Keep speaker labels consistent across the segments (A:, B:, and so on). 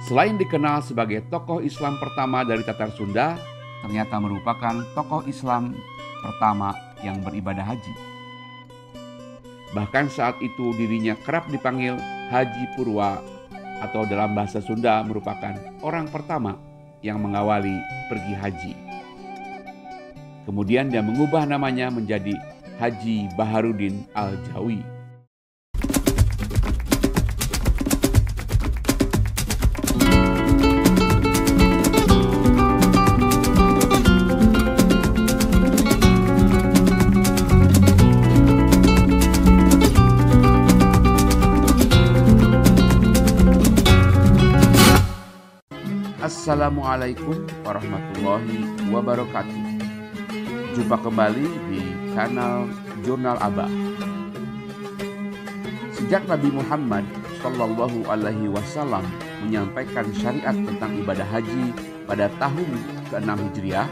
A: Selain dikenal sebagai tokoh Islam pertama dari Tatar Sunda, ternyata merupakan tokoh Islam pertama yang beribadah haji. Bahkan saat itu dirinya kerap dipanggil Haji Purwa, atau dalam bahasa Sunda merupakan orang pertama yang mengawali pergi haji. Kemudian dia mengubah namanya menjadi Haji Baharudin Al-Jawi. Assalamualaikum warahmatullahi wabarakatuh. Jumpa kembali di kanal Jurnal Abah. Sejak Nabi Muhammad Shallallahu Alaihi Wasallam menyampaikan syariat tentang ibadah haji pada tahun ke-6 Hijriah,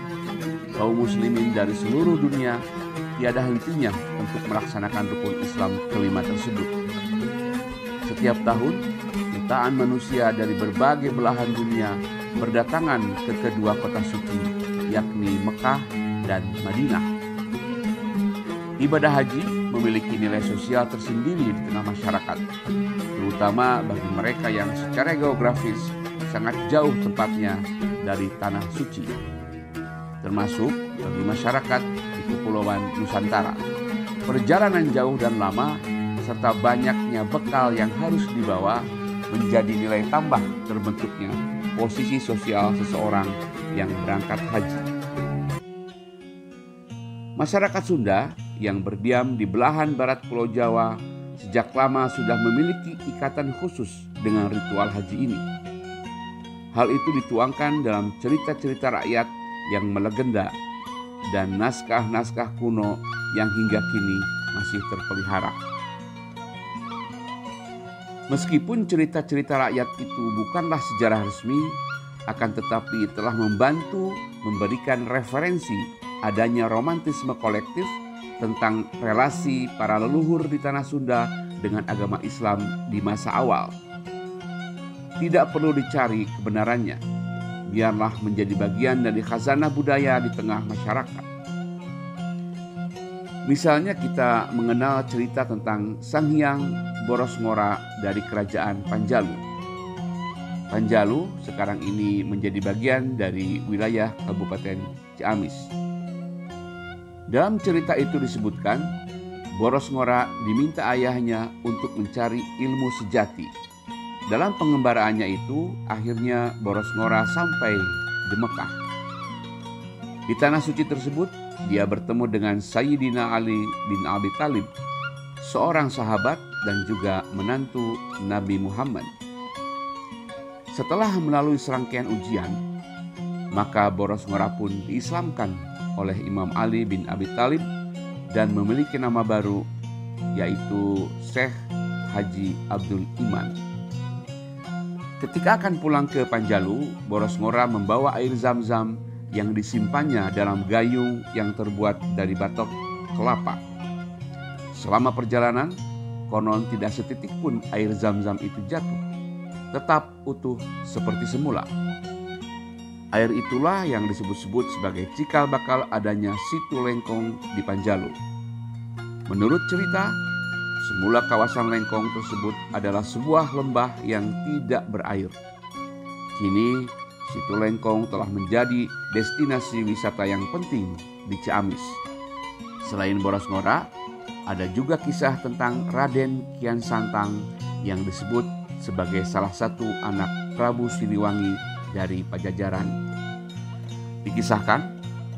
A: kaum muslimin dari seluruh dunia tiada hentinya untuk melaksanakan rukun Islam kelima tersebut. Setiap tahun, jutaan manusia dari berbagai belahan dunia berdatangan ke kedua kota suci, yakni Mekah dan Madinah. Ibadah haji memiliki nilai sosial tersendiri di tengah masyarakat, terutama bagi mereka yang secara geografis sangat jauh tempatnya dari tanah suci, termasuk bagi masyarakat di Kepulauan Nusantara. Perjalanan jauh dan lama serta banyaknya bekal yang harus dibawa menjadi nilai tambah terbentuknya posisi sosial seseorang yang berangkat haji. Masyarakat Sunda yang berdiam di belahan barat Pulau Jawa sejak lama sudah memiliki ikatan khusus dengan ritual haji ini. Hal itu dituangkan dalam cerita-cerita rakyat yang melegenda dan naskah-naskah kuno yang hingga kini masih terpelihara. Meskipun cerita-cerita rakyat itu bukanlah sejarah resmi, akan tetapi telah membantu memberikan referensi adanya romantisme kolektif tentang relasi para leluhur di tanah Sunda dengan agama Islam di masa awal. Tidak perlu dicari kebenarannya, biarlah menjadi bagian dari khazanah budaya di tengah masyarakat. Misalnya kita mengenal cerita tentang Sang Hyang Boros Ngora dari Kerajaan Panjalu. Panjalu sekarang ini menjadi bagian dari wilayah Kabupaten Ciamis. Dalam cerita itu disebutkan, Boros Ngora diminta ayahnya untuk mencari ilmu sejati. Dalam pengembaraannya itu, akhirnya Boros Ngora sampai di Mekah. Di tanah suci tersebut, dia bertemu dengan Sayyidina Ali bin Abi Thalib, seorang sahabat dan juga menantu Nabi Muhammad. Setelah melalui serangkaian ujian, maka Boros Ngora pun diislamkan oleh Imam Ali bin Abi Thalib dan memiliki nama baru, yaitu Syekh Haji Abdul Iman. Ketika akan pulang ke Panjalu, Boros Ngora membawa air zam-zam yang disimpannya dalam gayung yang terbuat dari batok kelapa. Selama perjalanan, konon tidak setitik pun air zam-zam itu jatuh, tetap utuh seperti semula. Air itulah yang disebut-sebut sebagai cikal bakal adanya situ Lengkong di Panjalu. Menurut cerita, semula kawasan Lengkong tersebut adalah sebuah lembah yang tidak berair. Kini, situ Lengkong telah menjadi destinasi wisata yang penting di Ciamis. Selain Boros Ngora, ada juga kisah tentang Raden Kian Santang yang disebut sebagai salah satu anak Prabu Siliwangi dari Pajajaran. Dikisahkan,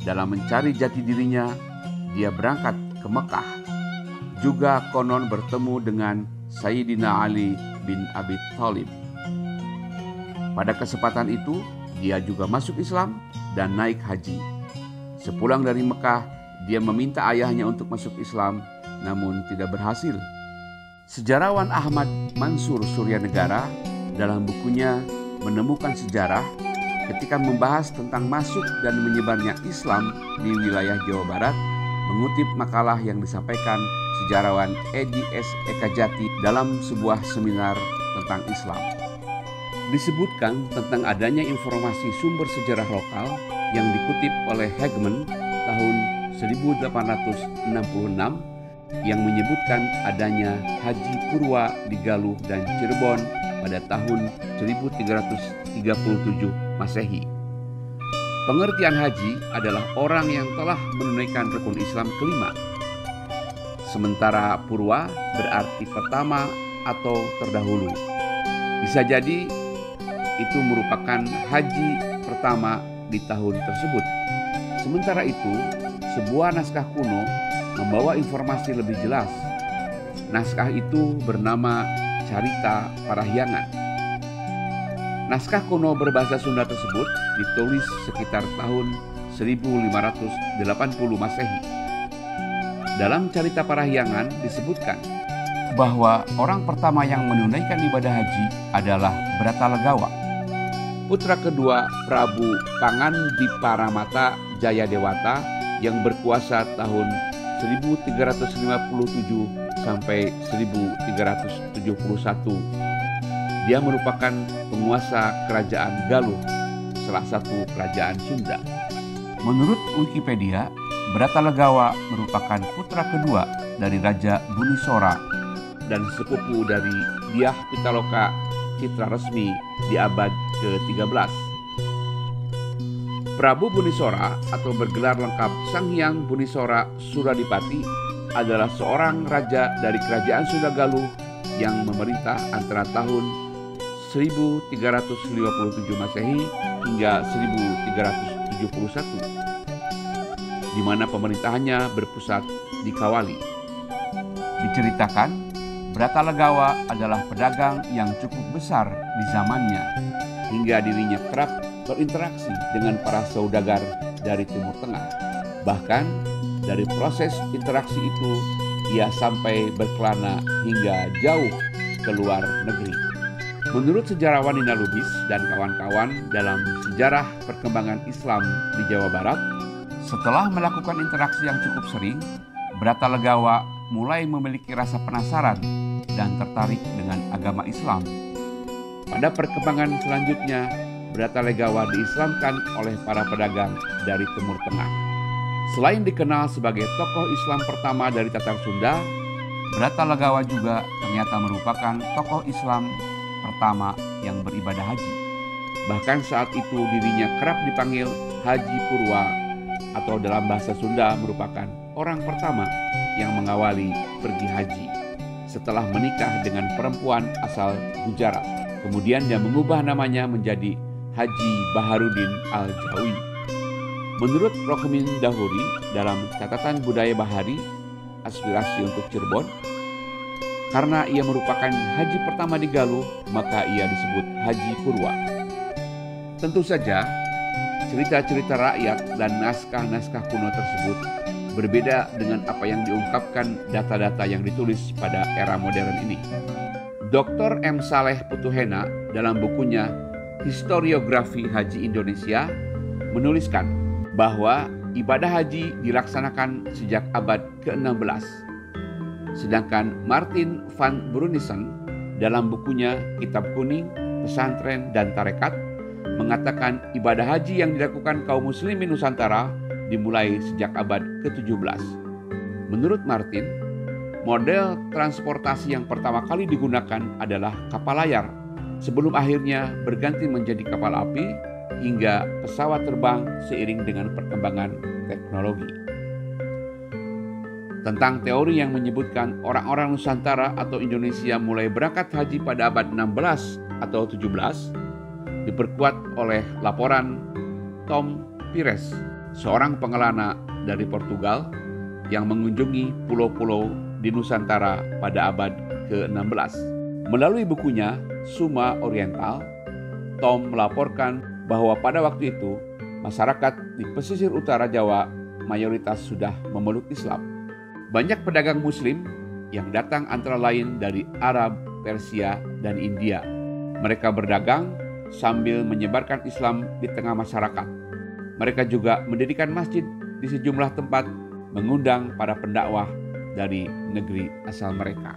A: dalam mencari jati dirinya, dia berangkat ke Mekah. Juga konon bertemu dengan Sayyidina Ali bin Abi Thalib. Pada kesempatan itu, dia juga masuk Islam dan naik haji. Sepulang dari Mekah, dia meminta ayahnya untuk masuk Islam, namun tidak berhasil. Sejarawan Ahmad Mansur Suryanegara dalam bukunya Menemukan Sejarah ketika membahas tentang masuk dan menyebarnya Islam di wilayah Jawa Barat, mengutip makalah yang disampaikan sejarawan Edi S. Ekajati dalam sebuah seminar tentang Islam. disebutkan tentang adanya informasi sumber sejarah lokal yang dikutip oleh Hegman tahun 1866 yang menyebutkan adanya Haji Purwa di Galuh dan Cirebon pada tahun 1337 Masehi. Pengertian haji adalah orang yang telah menunaikan rukun Islam kelima. Sementara Purwa berarti pertama atau terdahulu. Bisa jadi itu merupakan haji pertama di tahun tersebut. Sementara itu, sebuah naskah kuno membawa informasi lebih jelas. Naskah itu bernama Carita Parahyangan. Naskah kuno berbahasa Sunda tersebut ditulis sekitar tahun 1580 Masehi. Dalam Carita Parahyangan disebutkan bahwa orang pertama yang menunaikan ibadah haji adalah Bratalegawa, putra kedua Prabu Pangandiparamata Jayadewata yang berkuasa tahun 1357 sampai 1371. Dia merupakan penguasa kerajaan Galuh, salah satu kerajaan Sunda. Menurut Wikipedia, Bratalegawa merupakan putra kedua dari Raja Bunisora dan sepupu dari Dyah Pitaloka Citra Resmi di abad ke-13. Prabu Bunisora atau bergelar lengkap Sang Hyang Bunisora Suradipati adalah seorang raja dari kerajaan Sunda Galuh yang memerintah antara tahun 1357 Masehi hingga 1371, di mana pemerintahannya berpusat di Kawali. Diceritakan, Bratalegawa adalah pedagang yang cukup besar di zamannya, hingga dirinya kerap berinteraksi dengan para saudagar dari Timur Tengah. Bahkan dari proses interaksi itu, ia sampai berkelana hingga jauh ke luar negeri. Menurut sejarawan Nina Lubis dan kawan-kawan dalam sejarah perkembangan Islam di Jawa Barat, setelah melakukan interaksi yang cukup sering, Bratalegawa mulai memiliki rasa penasaran dan tertarik dengan agama Islam. Pada perkembangan selanjutnya, Bratalegawa diislamkan oleh para pedagang dari Timur Tengah. Selain dikenal sebagai tokoh Islam pertama dari Tatar Sunda, Bratalegawa juga ternyata merupakan tokoh Islam pertama yang beribadah haji. Bahkan saat itu dirinya kerap dipanggil Haji Purwa, atau dalam bahasa Sunda merupakan orang pertama yang mengawali pergi haji setelah menikah dengan perempuan asal Gujarat. Kemudian dia mengubah namanya menjadi Haji Baharudin Al-Jawi. Menurut Rohmin Dahuri dalam catatan budaya Bahari, aspirasi untuk Cirebon, karena ia merupakan haji pertama di Galuh, maka ia disebut Haji Purwa. Tentu saja, cerita-cerita rakyat dan naskah-naskah kuno tersebut berbeda dengan apa yang diungkapkan data-data yang ditulis pada era modern ini. Dr. M. Saleh Putuhena dalam bukunya Historiografi Haji Indonesia menuliskan bahwa ibadah haji dilaksanakan sejak abad ke-16. Sedangkan Martin van Brunissen dalam bukunya Kitab Kuning, Pesantren dan Tarekat mengatakan ibadah haji yang dilakukan kaum muslimin Nusantara dimulai sejak abad ke-17. Menurut Martin, model transportasi yang pertama kali digunakan adalah kapal layar, sebelum akhirnya berganti menjadi kapal api hingga pesawat terbang seiring dengan perkembangan teknologi. Tentang teori yang menyebutkan orang-orang Nusantara atau Indonesia mulai berangkat haji pada abad 16 atau 17, diperkuat oleh laporan Tom Pires, seorang pengelana dari Portugal yang mengunjungi pulau-pulau di Nusantara pada abad ke-16. Melalui bukunya Suma Oriental, Tom melaporkan bahwa pada waktu itu masyarakat di pesisir utara Jawa mayoritas sudah memeluk Islam. Banyak pedagang muslim yang datang antara lain dari Arab, Persia, dan India. Mereka berdagang sambil menyebarkan Islam di tengah masyarakat. Mereka juga mendirikan masjid di sejumlah tempat, mengundang para pendakwah dari negeri asal mereka.